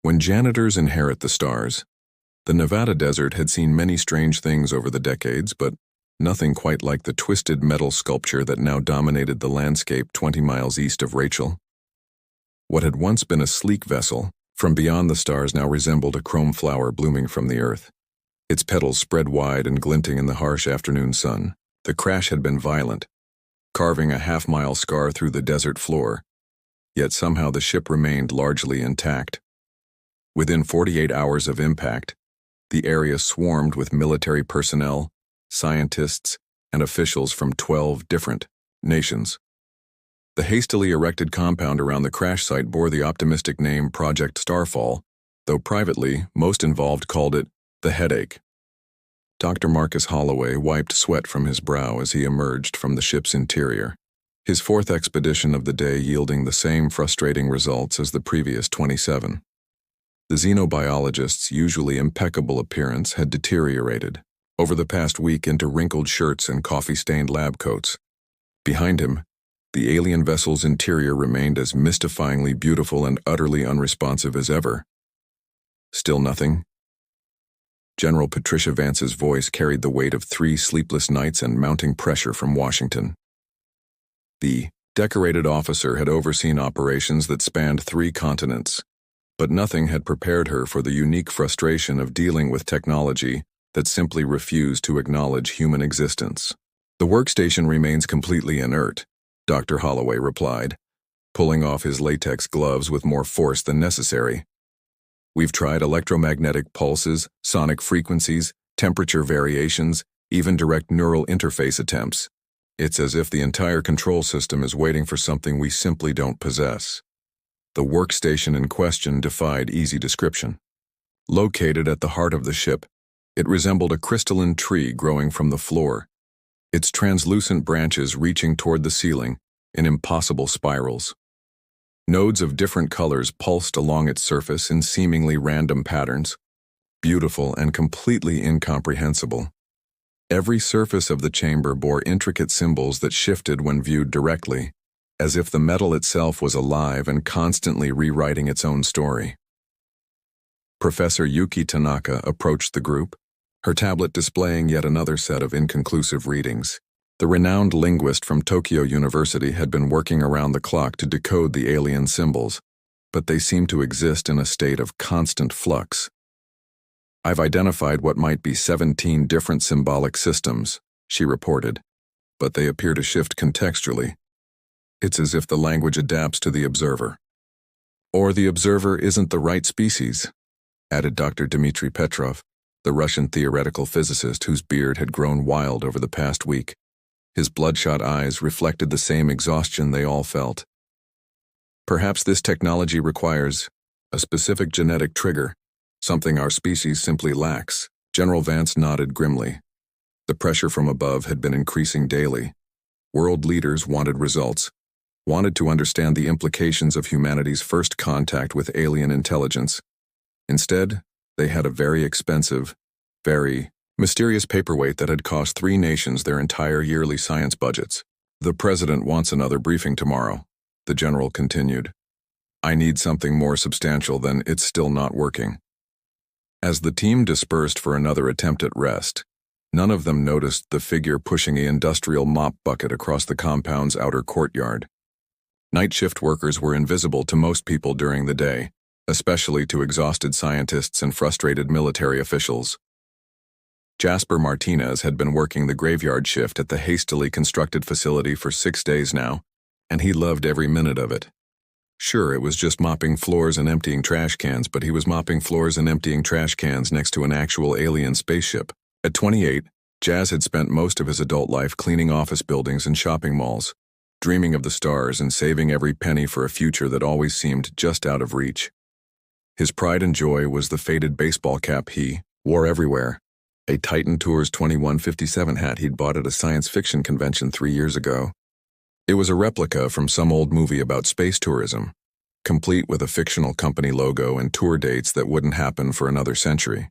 When janitors inherit the stars, the Nevada desert had seen many strange things over the decades, but nothing quite like the twisted metal sculpture that now dominated the landscape 20 miles east of Rachel. What had once been a sleek vessel, from beyond the stars now resembled a chrome flower blooming from the earth. Its petals spread wide and glinting in the harsh afternoon sun. The crash had been violent, carving a half-mile scar through the desert floor, yet somehow the ship remained largely intact. Within 48 hours of impact, the area swarmed with military personnel, scientists, and officials from 12 different nations. The hastily erected compound around the crash site bore the optimistic name Project Starfall, though privately, most involved called it the headache. Dr. Marcus Holloway wiped sweat from his brow as he emerged from the ship's interior, his fourth expedition of the day yielding the same frustrating results as the previous 27. The xenobiologist's usually impeccable appearance had deteriorated over the past week into wrinkled shirts and coffee-stained lab coats. Behind him, the alien vessel's interior remained as mystifyingly beautiful and utterly unresponsive as ever. Still nothing? General Patricia Vance's voice carried the weight of 3 sleepless nights and mounting pressure from Washington. The decorated officer had overseen operations that spanned 3 continents, but nothing had prepared her for the unique frustration of dealing with technology that simply refused to acknowledge human existence. The workstation remains completely inert, Dr. Holloway replied, pulling off his latex gloves with more force than necessary. We've tried electromagnetic pulses, sonic frequencies, temperature variations, even direct neural interface attempts. It's as if the entire control system is waiting for something we simply don't possess. The workstation in question defied easy description. Located at the heart of the ship, it resembled a crystalline tree growing from the floor, its translucent branches reaching toward the ceiling in impossible spirals. Nodes of different colors pulsed along its surface in seemingly random patterns, beautiful and completely incomprehensible. Every surface of the chamber bore intricate symbols that shifted when viewed directly, as if the metal itself was alive and constantly rewriting its own story. Professor Yuki Tanaka approached the group, her tablet displaying yet another set of inconclusive readings. The renowned linguist from Tokyo University had been working around the clock to decode the alien symbols, but they seemed to exist in a state of constant flux. I've identified what might be 17 different symbolic systems, she reported, but they appear to shift contextually. It's as if the language adapts to the observer. Or the observer isn't the right species, added Dr. Dmitry Petrov, the Russian theoretical physicist whose beard had grown wild over the past week. His bloodshot eyes reflected the same exhaustion they all felt. Perhaps this technology requires a specific genetic trigger, something our species simply lacks. General Vance nodded grimly. The pressure from above had been increasing daily. World leaders wanted results, wanted to understand the implications of humanity's first contact with alien intelligence. Instead, they had a very expensive, very mysterious paperweight that had cost 3 nations their entire yearly science budgets. The president wants another briefing tomorrow, the general continued. I need something more substantial than it's still not working. As the team dispersed for another attempt at rest, none of them noticed the figure pushing an industrial mop bucket across the compound's outer courtyard. Night shift workers were invisible to most people during the day, especially to exhausted scientists and frustrated military officials. Jasper Martinez had been working the graveyard shift at the hastily constructed facility for 6 days now, and he loved every minute of it. Sure, it was just mopping floors and emptying trash cans, but he was mopping floors and emptying trash cans next to an actual alien spaceship. At 28, Jazz had spent most of his adult life cleaning office buildings and shopping malls, dreaming of the stars and saving every penny for a future that always seemed just out of reach. His pride and joy was the faded baseball cap he wore everywhere, a Titan Tours 2157 hat he'd bought at a science fiction convention 3 years ago. It was a replica from some old movie about space tourism, complete with a fictional company logo and tour dates that wouldn't happen for another century.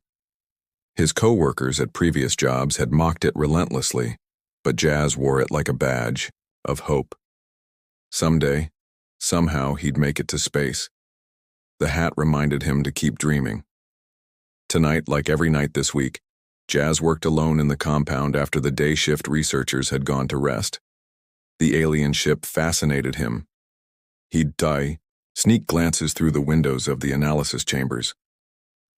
His co-workers at previous jobs had mocked it relentlessly, but Jazz wore it like a badge of hope. Someday, somehow, he'd make it to space. The hat reminded him to keep dreaming. Tonight, like every night this week, Jazz worked alone in the compound after the day shift researchers had gone to rest. The alien ship fascinated him. He'd sneak glances through the windows of the analysis chambers,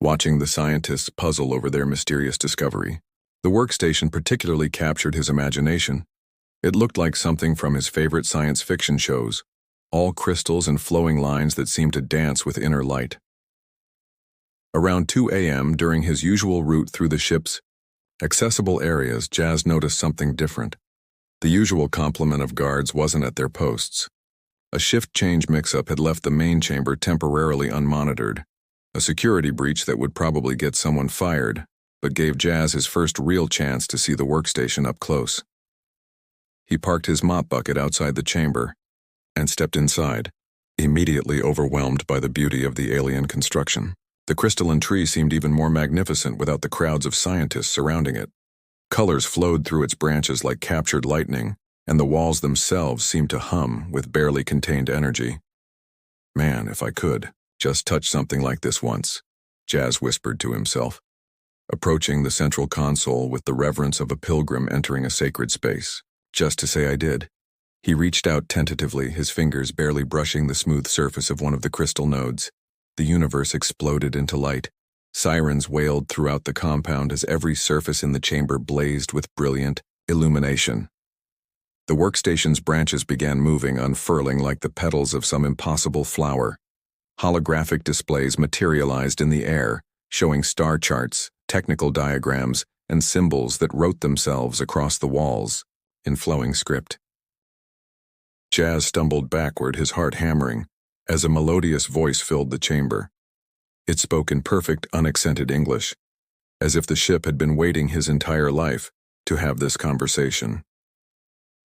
watching the scientists puzzle over their mysterious discovery. The workstation particularly captured his imagination. It looked like something from his favorite science fiction shows, all crystals and flowing lines that seemed to dance with inner light. Around 2 a.m., during his usual route through the ship's accessible areas, Jazz noticed something different. The usual complement of guards wasn't at their posts. A shift change mix-up had left the main chamber temporarily unmonitored, a security breach that would probably get someone fired, but gave Jazz his first real chance to see the workstation up close. He parked his mop bucket outside the chamber and stepped inside, immediately overwhelmed by the beauty of the alien construction. The crystalline tree seemed even more magnificent without the crowds of scientists surrounding it. Colors flowed through its branches like captured lightning, and the walls themselves seemed to hum with barely contained energy. Man, if I could just touch something like this once, Jazz whispered to himself, approaching the central console with the reverence of a pilgrim entering a sacred space. Just to say I did. He reached out tentatively, his fingers barely brushing the smooth surface of one of the crystal nodes. The universe exploded into light. Sirens wailed throughout the compound as every surface in the chamber blazed with brilliant illumination. The workstation's branches began moving, unfurling like the petals of some impossible flower. Holographic displays materialized in the air, showing star charts, technical diagrams, and symbols that wrote themselves across the walls in flowing script. Jazz stumbled backward, his heart hammering, as a melodious voice filled the chamber. It spoke in perfect, unaccented English, as if the ship had been waiting his entire life to have this conversation.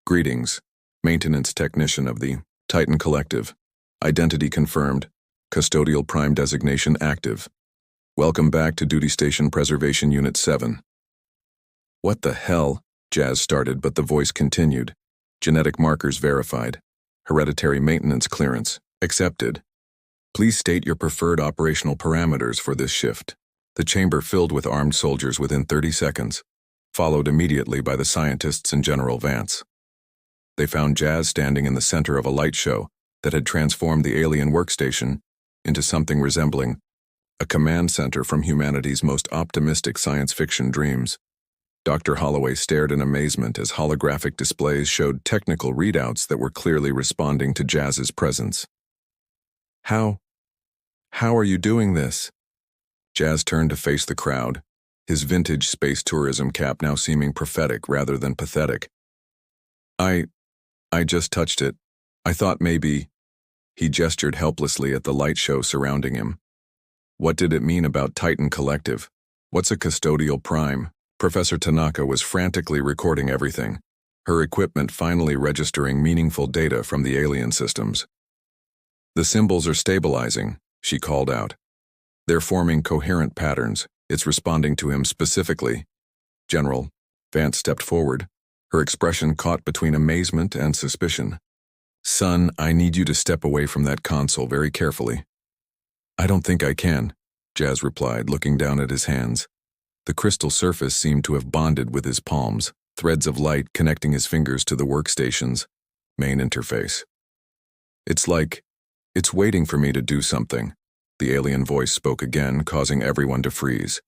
Greetings, maintenance technician of the Titan Collective. Identity confirmed. Custodial prime designation active. Welcome back to Duty Station Preservation Unit 7. What the hell? Jazz started, but the voice continued. Genetic markers verified. Hereditary maintenance clearance accepted. Please state your preferred operational parameters for this shift. The chamber filled with armed soldiers within 30 seconds, followed immediately by the scientists and General Vance. They found Jazz standing in the center of a light show that had transformed the alien workstation into something resembling a command center from humanity's most optimistic science fiction dreams. Dr. Holloway stared in amazement as holographic displays showed technical readouts that were clearly responding to Jazz's presence. How are you doing this? Jazz turned to face the crowd, his vintage space tourism cap now seeming prophetic rather than pathetic. I just touched it. I thought maybe. He gestured helplessly at the light show surrounding him. What did it mean about Titan Collective? What's a custodial prime? Professor Tanaka was frantically recording everything, her equipment finally registering meaningful data from the alien systems. The symbols are stabilizing, she called out. They're forming coherent patterns. It's responding to him specifically. General, Vance stepped forward, her expression caught between amazement and suspicion. Son, I need you to step away from that console very carefully. I don't think I can, Jazz replied, looking down at his hands. The crystal surface seemed to have bonded with his palms, threads of light connecting his fingers to the workstation's main interface. It's waiting for me to do something. The alien voice spoke again, causing everyone to freeze.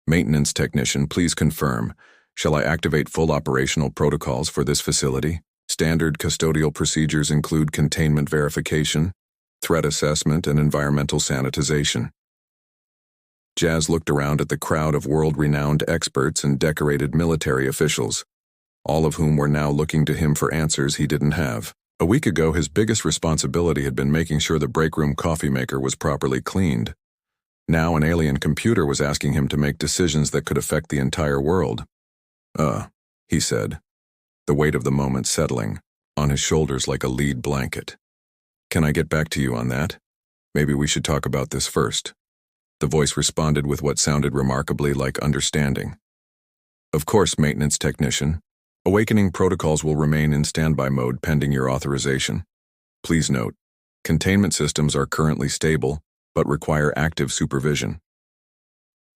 Maintenance technician, please confirm. Shall I activate full operational protocols for this facility? Standard custodial procedures include containment verification, threat assessment, and environmental sanitization. Jazz looked around at the crowd of world-renowned experts and decorated military officials, all of whom were now looking to him for answers he didn't have. A week ago, his biggest responsibility had been making sure the break-room coffee maker was properly cleaned. Now an alien computer was asking him to make decisions that could affect the entire world. He said, the weight of the moment settling on his shoulders like a lead blanket. Can I get back to you on that? Maybe we should talk about this first. The voice responded with what sounded remarkably like understanding. Of course, maintenance technician. Awakening protocols will remain in standby mode pending your authorization. Please note, containment systems are currently stable, but require active supervision.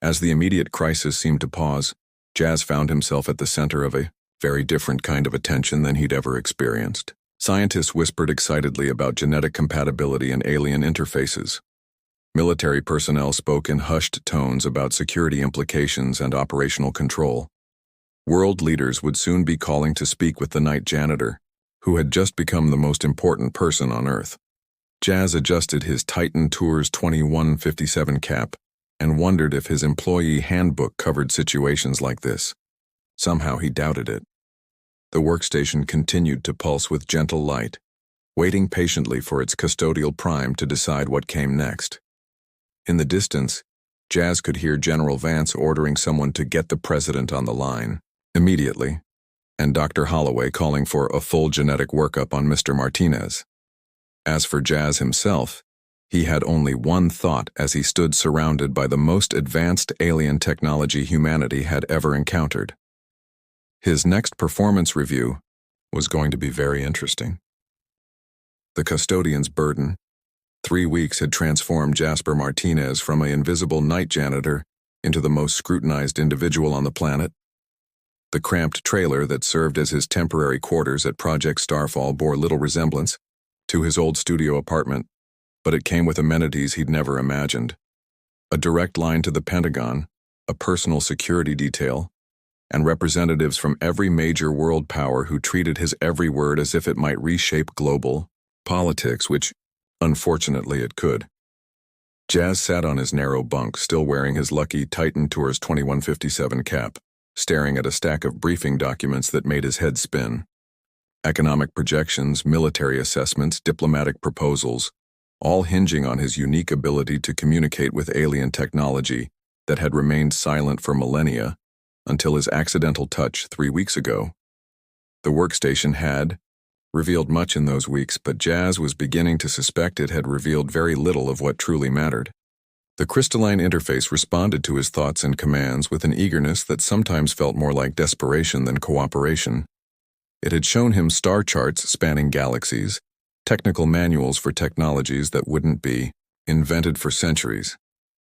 As the immediate crisis seemed to pause, Jazz found himself at the center of a very different kind of attention than he'd ever experienced. Scientists whispered excitedly about genetic compatibility and alien interfaces. Military personnel spoke in hushed tones about security implications and operational control. World leaders would soon be calling to speak with the night janitor, who had just become the most important person on Earth. Jazz adjusted his Titan Tours 2157 cap and wondered if his employee handbook covered situations like this. Somehow he doubted it. The workstation continued to pulse with gentle light, waiting patiently for its custodial prime to decide what came next. In the distance, Jazz could hear General Vance ordering someone to get the president on the line immediately, and Dr. Holloway calling for a full genetic workup on Mr. Martinez. As for Jazz himself, he had only one thought as he stood surrounded by the most advanced alien technology humanity had ever encountered. His next performance review was going to be very interesting. The custodian's burden. 3 weeks had transformed Jasper Martinez from an invisible night janitor into the most scrutinized individual on the planet. The cramped trailer that served as his temporary quarters at Project Starfall bore little resemblance to his old studio apartment, but it came with amenities he'd never imagined. A direct line to the Pentagon, a personal security detail, and representatives from every major world power who treated his every word as if it might reshape global politics, which, unfortunately, it could. Jazz sat on his narrow bunk, still wearing his lucky Titan Tours 2157 cap, staring at a stack of briefing documents that made his head spin. Economic projections, military assessments, diplomatic proposals, all hinging on his unique ability to communicate with alien technology that had remained silent for millennia until his accidental touch 3 weeks ago. The workstation had revealed much in those weeks, but Jazz was beginning to suspect it had revealed very little of what truly mattered. The crystalline interface responded to his thoughts and commands with an eagerness that sometimes felt more like desperation than cooperation. It had shown him star charts spanning galaxies, technical manuals for technologies that wouldn't be invented for centuries,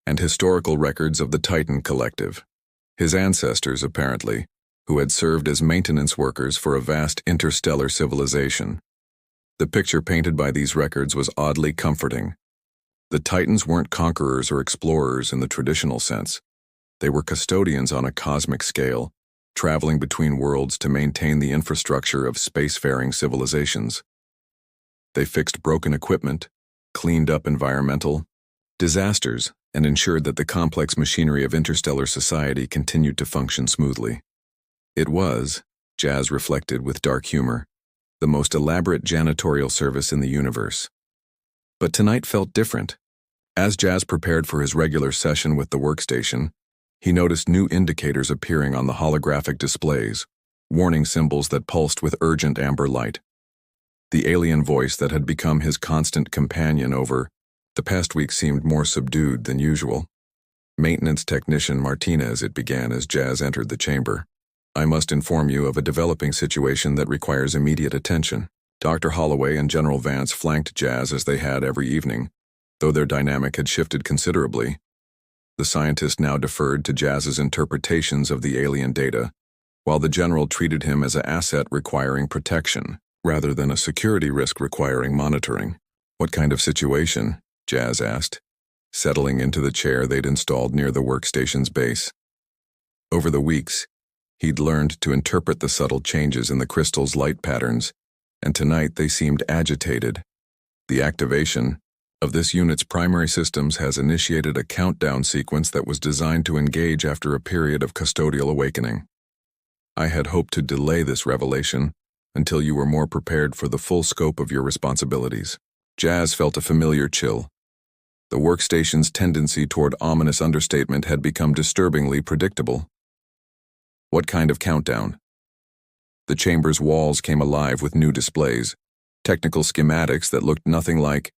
and historical records of the Titan Collective, his ancestors, apparently, who had served as maintenance workers for a vast interstellar civilization. The picture painted by these records was oddly comforting. The Titans weren't conquerors or explorers in the traditional sense. They were custodians on a cosmic scale, traveling between worlds to maintain the infrastructure of spacefaring civilizations. They fixed broken equipment, cleaned up environmental disasters, and ensured that the complex machinery of interstellar society continued to function smoothly. It was, Jazz reflected with dark humor, the most elaborate janitorial service in the universe. But tonight felt different. As Jazz prepared for his regular session with the workstation, he noticed new indicators appearing on the holographic displays, warning symbols that pulsed with urgent amber light. The alien voice that had become his constant companion over the past week seemed more subdued than usual. Maintenance Technician Martinez, it began as Jazz entered the chamber. I must inform you of a developing situation that requires immediate attention. Dr. Holloway and General Vance flanked Jazz as they had every evening, though their dynamic had shifted considerably. The scientist now deferred to Jazz's interpretations of the alien data, while the general treated him as an asset requiring protection, rather than a security risk requiring monitoring. What kind of situation? Jazz asked, settling into the chair they'd installed near the workstation's base. Over the weeks, he'd learned to interpret the subtle changes in the crystal's light patterns, and tonight they seemed agitated. The activation of this unit's primary systems has initiated a countdown sequence that was designed to engage after a period of custodial awakening. I had hoped to delay this revelation until you were more prepared for the full scope of your responsibilities. Jazz felt a familiar chill. The workstation's tendency toward ominous understatement had become disturbingly predictable. What kind of countdown? The chamber's walls came alive with new displays, technical schematics that looked nothing like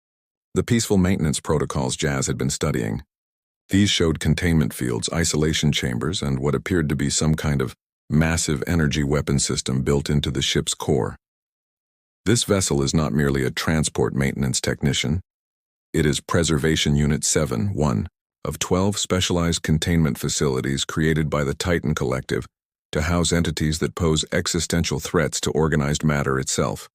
the peaceful maintenance protocols Jazz had been studying. These showed containment fields, isolation chambers, and what appeared to be some kind of massive energy weapon system built into the ship's core. This vessel is not merely a transport maintenance technician. It is Preservation Unit 7, 1, of 12 specialized containment facilities created by the Titan Collective to house entities that pose existential threats to organized matter itself.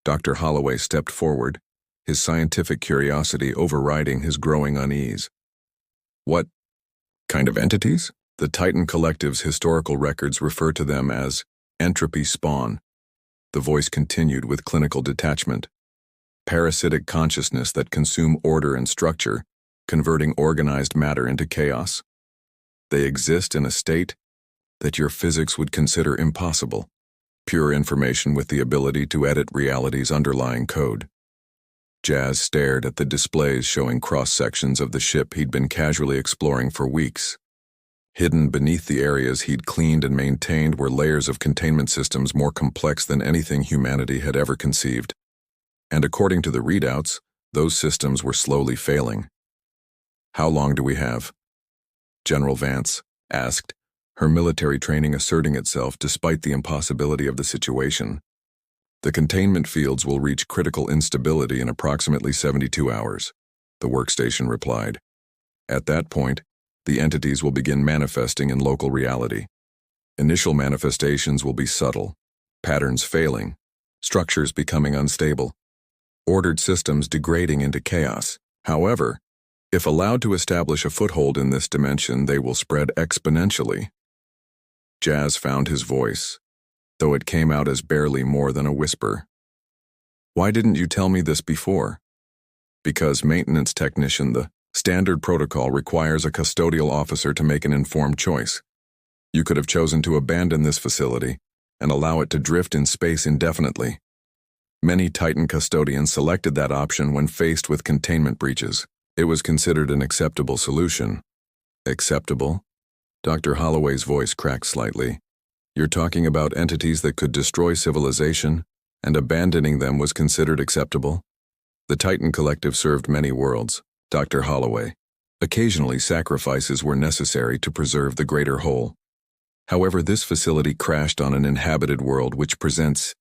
Dr. Holloway stepped forward, his scientific curiosity overriding his growing unease. What kind of entities? The Titan Collective's historical records refer to them as entropy spawn. The voice continued with clinical detachment. Parasitic consciousness that consume order and structure, converting organized matter into chaos. They exist in a state that your physics would consider impossible. Pure information with the ability to edit reality's underlying code. Jazz stared at the displays showing cross-sections of the ship he'd been casually exploring for weeks. Hidden beneath the areas he'd cleaned and maintained were layers of containment systems more complex than anything humanity had ever conceived. And according to the readouts, those systems were slowly failing. How long do we have? General Vance asked, her military training asserting itself despite the impossibility of the situation. The containment fields will reach critical instability in approximately 72 hours, the workstation replied. At that point, the entities will begin manifesting in local reality. Initial manifestations will be subtle, patterns failing, structures becoming unstable, ordered systems degrading into chaos. However, if allowed to establish a foothold in this dimension, they will spread exponentially. Jazz found his voice, though it came out as barely more than a whisper. Why didn't you tell me this before? Because maintenance technician, the standard protocol requires a custodial officer to make an informed choice. You could have chosen to abandon this facility and allow it to drift in space indefinitely. Many Titan custodians selected that option when faced with containment breaches. It was considered an acceptable solution. Acceptable? Dr. Holloway's voice cracked slightly. You're talking about entities that could destroy civilization, and abandoning them was considered acceptable? The Titan Collective served many worlds, Dr. Holloway. Occasionally, sacrifices were necessary to preserve the greater whole. However, this facility crashed on an inhabited world which presents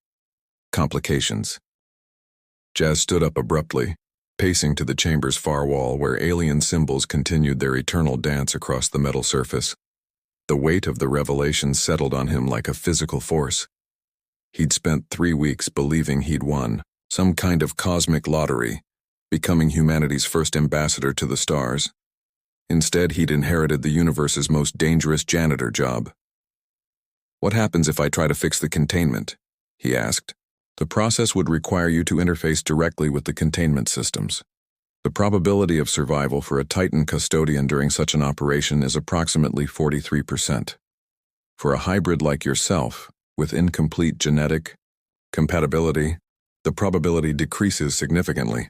complications. Jazz stood up abruptly, pacing to the chamber's far wall where alien symbols continued their eternal dance across the metal surface. The weight of the revelation settled on him like a physical force. He'd spent 3 weeks believing he'd won some kind of cosmic lottery, becoming humanity's first ambassador to the stars. Instead, he'd inherited the universe's most dangerous janitor job. What happens if I try to fix the containment? He asked. The process would require you to interface directly with the containment systems. The probability of survival for a Titan custodian during such an operation is approximately 43%. For a hybrid like yourself, with incomplete genetic compatibility, the probability decreases significantly.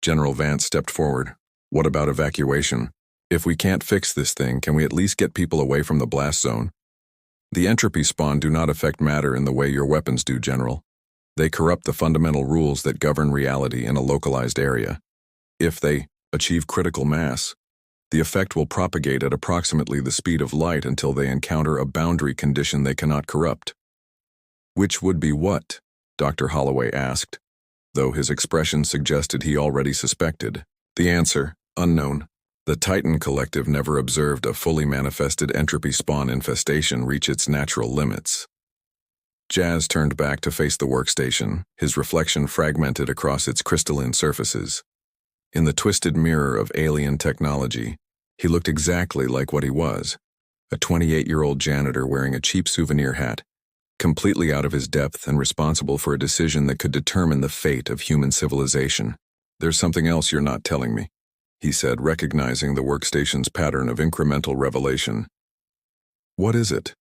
General Vance stepped forward. What about evacuation? If we can't fix this thing, can we at least get people away from the blast zone? The entropy spawn do not affect matter in the way your weapons do, General. They corrupt the fundamental rules that govern reality in a localized area. If they achieve critical mass, the effect will propagate at approximately the speed of light until they encounter a boundary condition they cannot corrupt. Which would be what? Dr. Holloway asked, though his expression suggested he already suspected. The answer, unknown. The Titan Collective never observed a fully manifested entropy spawn infestation reach its natural limits. Jazz turned back to face the workstation, his reflection fragmented across its crystalline surfaces. In the twisted mirror of alien technology, he looked exactly like what he was, a 28-year-old janitor wearing a cheap souvenir hat, completely out of his depth and responsible for a decision that could determine the fate of human civilization. There's something else you're not telling me, he said, recognizing the workstation's pattern of incremental revelation. What is it?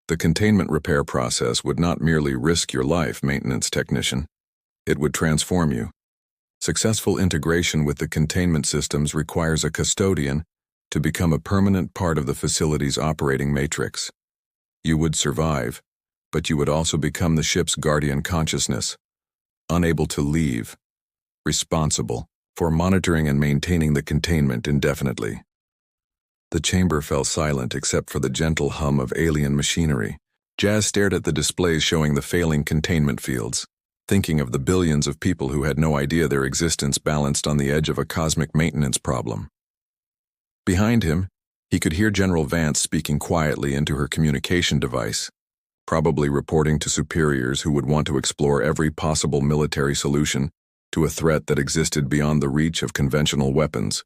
The containment repair process would not merely risk your life, maintenance technician. It would transform you. Successful integration with the containment systems requires a custodian to become a permanent part of the facility's operating matrix. You would survive, but you would also become the ship's guardian consciousness, unable to leave, responsible for monitoring and maintaining the containment indefinitely. The chamber fell silent except for the gentle hum of alien machinery. Jazz stared at the displays showing the failing containment fields. thinking of the billions of people who had no idea their existence balanced on the edge of a cosmic maintenance problem. Behind him, he could hear General Vance speaking quietly into her communication device, probably reporting to superiors who would want to explore every possible military solution to a threat that existed beyond the reach of conventional weapons.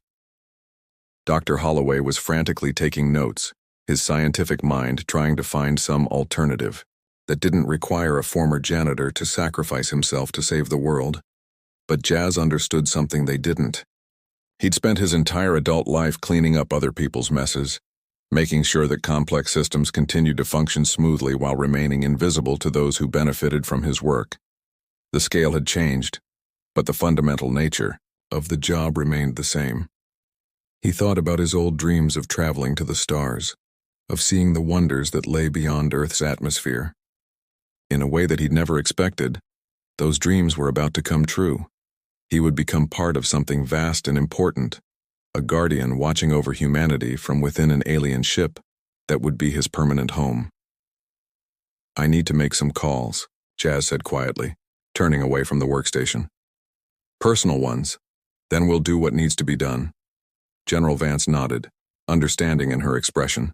Dr. Holloway was frantically taking notes, his scientific mind trying to find some alternative that didn't require a former janitor to sacrifice himself to save the world. But Jazz understood something they didn't. He'd spent his entire adult life cleaning up other people's messes, making sure that complex systems continued to function smoothly while remaining invisible to those who benefited from his work. The scale had changed, but the fundamental nature of the job remained the same. He thought about his old dreams of traveling to the stars, of seeing the wonders that lay beyond Earth's atmosphere. In a way that he'd never expected, those dreams were about to come true. He would become part of something vast and important, a guardian watching over humanity from within an alien ship that would be his permanent home. "I need to make some calls," Jazz said quietly, turning away from the workstation. "Personal ones. Then we'll do what needs to be done." General Vance nodded, understanding in her expression.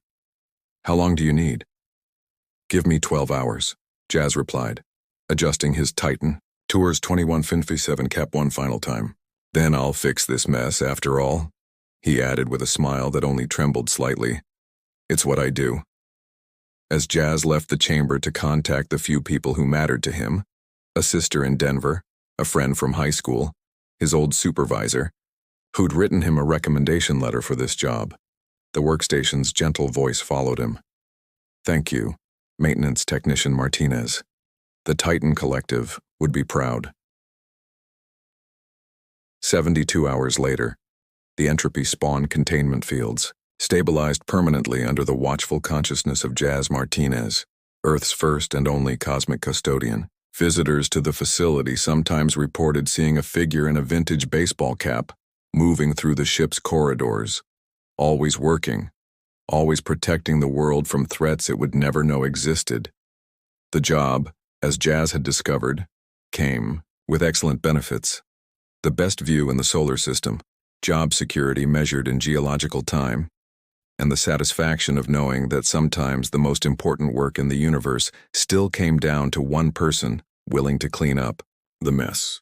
"How long do you need?" "Give me 12 hours, Jazz replied, adjusting his Titan. "Tours 2157 Cap 1 final time. Then I'll fix this mess after all," he added with a smile that only trembled slightly. "It's what I do." As Jazz left the chamber to contact the few people who mattered to him, a sister in Denver, a friend from high school, his old supervisor, who'd written him a recommendation letter for this job, the workstation's gentle voice followed him. "Thank you, Maintenance Technician Martinez. The Titan Collective would be proud." 72 hours later, the entropy spawn containment fields, stabilized permanently under the watchful consciousness of Jazz Martinez, Earth's first and only cosmic custodian. Visitors to the facility sometimes reported seeing a figure in a vintage baseball cap moving through the ship's corridors, always working, always protecting the world from threats it would never know existed. The job, as Jazz had discovered, came with excellent benefits. The best view in the solar system, job security measured in geological time, and the satisfaction of knowing that sometimes the most important work in the universe still came down to one person willing to clean up the mess.